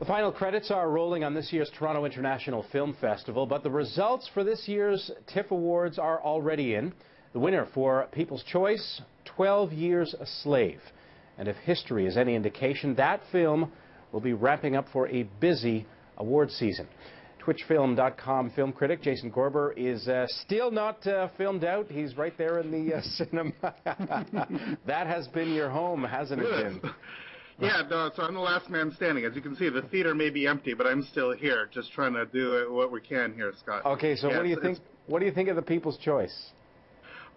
final credits are rolling on this year's Toronto International Film Festival, but the results for this year's TIFF Awards are already in. The winner for People's Choice, 12 Years a Slave. And if history is any indication, that film will be ramping up for a busy award season. Twitchfilm.com film critic Jason Gorber is still not filmed out. He's right there in the cinema. That has been your home, hasn't it been? Yeah, no, so I'm the last man standing. As you can see, the theater may be empty, but I'm still here, just trying to do what we can here, Scott. Okay, so yeah, what do you think? What do you think of the People's Choice?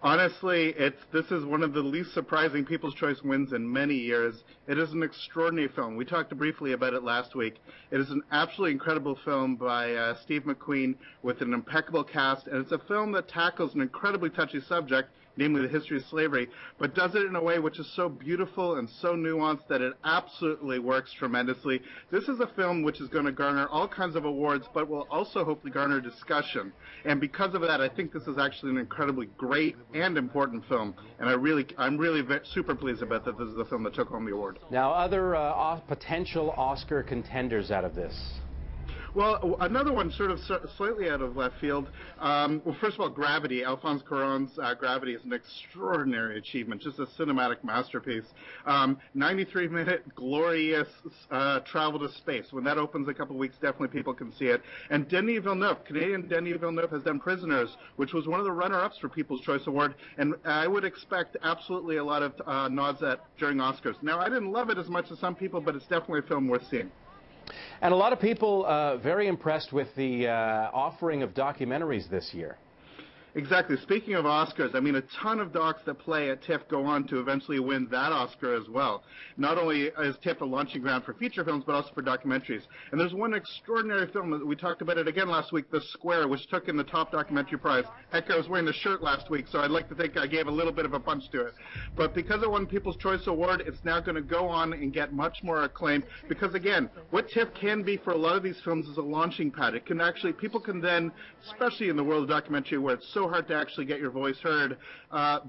Honestly, this is one of the least surprising People's Choice wins in many years. It is an extraordinary film. We talked briefly about it last week. It is an absolutely incredible film by Steve McQueen with an impeccable cast, and it's a film that tackles an incredibly touchy subject, namely the history of slavery, but does it in a way which is so beautiful and so nuanced that it absolutely works tremendously. This is a film which is going to garner all kinds of awards, but will also hopefully garner discussion. And because of that, I think this is actually an incredibly great and important film. And I'm really super pleased about that this is the film that took home the award. Now, other potential Oscar contenders out of this. Well, another one sort of slightly out of left field. Well, first of all, Gravity. Alphonse Cuarón's Gravity is an extraordinary achievement, just a cinematic masterpiece. 93-minute glorious travel to space. When that opens in a couple of weeks, definitely people can see it. And Denis Villeneuve, Canadian Denis Villeneuve, has done Prisoners, which was one of the runner-ups for People's Choice Award, and I would expect absolutely a lot of nods during Oscars. Now, I didn't love it as much as some people, but it's definitely a film worth seeing. And a lot of people very impressed with the offering of documentaries this year. Exactly. Speaking of Oscars, I mean, a ton of docs that play at TIFF go on to eventually win that Oscar as well. Not only is TIFF a launching ground for feature films, but also for documentaries. And there's one extraordinary film that we talked about it again last week, The Square, which took in the top documentary prize. Heck, I was wearing the shirt last week, so I'd like to think I gave a little bit of a punch to it. But because it won People's Choice Award, it's now going to go on and get much more acclaim. Because again, what TIFF can be for a lot of these films is a launching pad. It can actually, people can then, especially in the world of documentary where it's so hard to actually get your voice heard,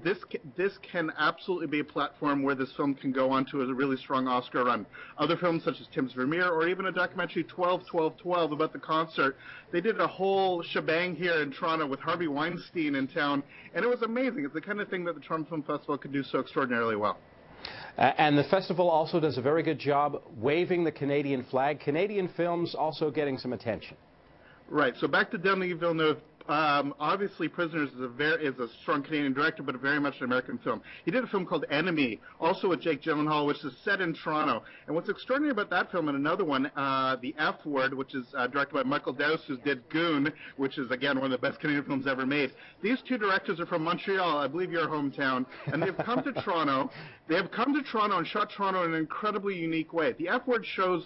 this can absolutely be a platform where this film can go on to a really strong Oscar run. Other films such as Tim's Vermeer, or even a documentary 12-12-12 about the concert, they did a whole shebang here in Toronto with Harvey Weinstein in town, and it was amazing. It's the kind of thing that the Toronto Film Festival can do so extraordinarily well. And the festival also does a very good job waving the Canadian flag. Canadian films also getting some attention. Right, so back to Denis Villeneuve. Obviously, Prisoners is a strong Canadian director, but very much an American film. He did a film called Enemy, also with Jake Gyllenhaal, which is set in Toronto. And what's extraordinary about that film, and another one, The F Word, which is directed by Michael Dowse, who did Goon, which is, again, one of the best Canadian films ever made. These two directors are from Montreal, I believe your hometown, and they've come to Toronto. They have come to Toronto and shot Toronto in an incredibly unique way. The F Word shows...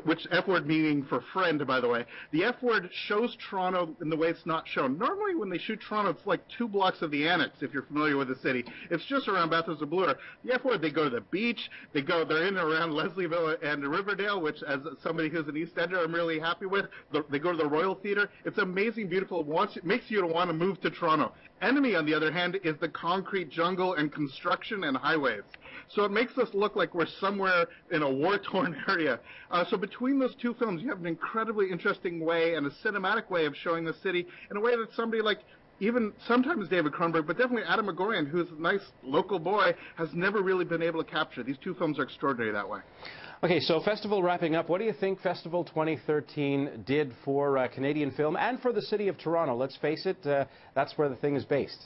which F word meaning for friend, by the way. The F word shows Toronto in the way it's not shown. Normally, when they shoot Toronto, it's like 2 blocks of the Annex, if you're familiar with the city. It's just around Bathurst and Bloor. The F word, they go to the beach. They're in and around Leslieville and Riverdale, which, as somebody who's an East Ender, I'm really happy with. They go to the Royal Theatre. It's amazing, beautiful. It makes you want to move to Toronto. Enemy, on the other hand, is the concrete jungle and construction and highways. So it makes us look like we're somewhere in a war-torn area. So between those two films, you have an incredibly interesting way and a cinematic way of showing the city in a way that somebody like even sometimes David Cronenberg, but definitely Adam McGoyan, who's a nice local boy, has never really been able to capture. These two films are extraordinary that way. Okay, so festival wrapping up. What do you think Festival 2013 did for Canadian film and for the city of Toronto? Let's face it, that's where the thing is based.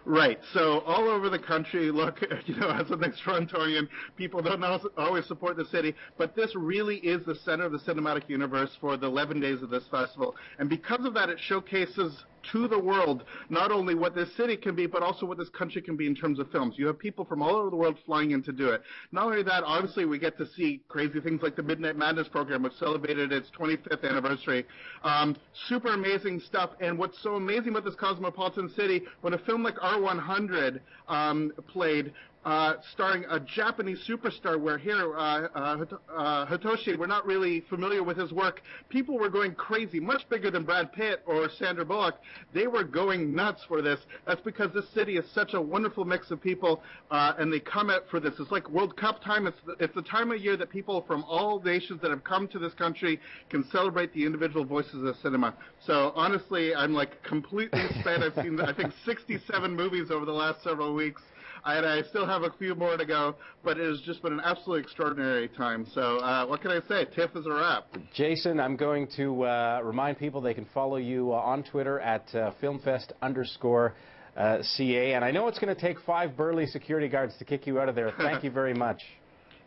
Right. So all over the country, look, as an ex-Torontonian, people don't always support the city, but this really is the center of the cinematic universe for the 11 days of this festival. And because of that, it showcases to the world not only what this city can be, but also what this country can be in terms of films. You have people from all over the world flying in to do it. Not only that, obviously we get to see crazy things like the Midnight Madness program, which celebrated its 25th anniversary. Super amazing stuff. And what's so amazing about this cosmopolitan city, when a film like R100 played, starring a Japanese superstar, where here, Hitoshi, we're not really familiar with his work. People were going crazy, much bigger than Brad Pitt or Sandra Bullock. They were going nuts for this. That's because this city is such a wonderful mix of people, and they come out for this. It's like World Cup time. It's the time of year that people from all nations that have come to this country can celebrate the individual voices of cinema. So honestly, I'm like completely spent. I've seen, I think, 67 movies over the last several weeks. And I still have a few more to go, but it has just been an absolutely extraordinary time. So what can I say? TIFF is a wrap. Jason, I'm going to remind people they can follow you on Twitter at Filmfest_CA. And I know it's going to take 5 burly security guards to kick you out of there. Thank you very much.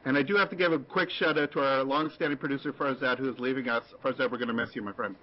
And I do have to give a quick shout-out to our long-standing producer, Farzad, who is leaving us. Farzad, we're going to miss you, my friend.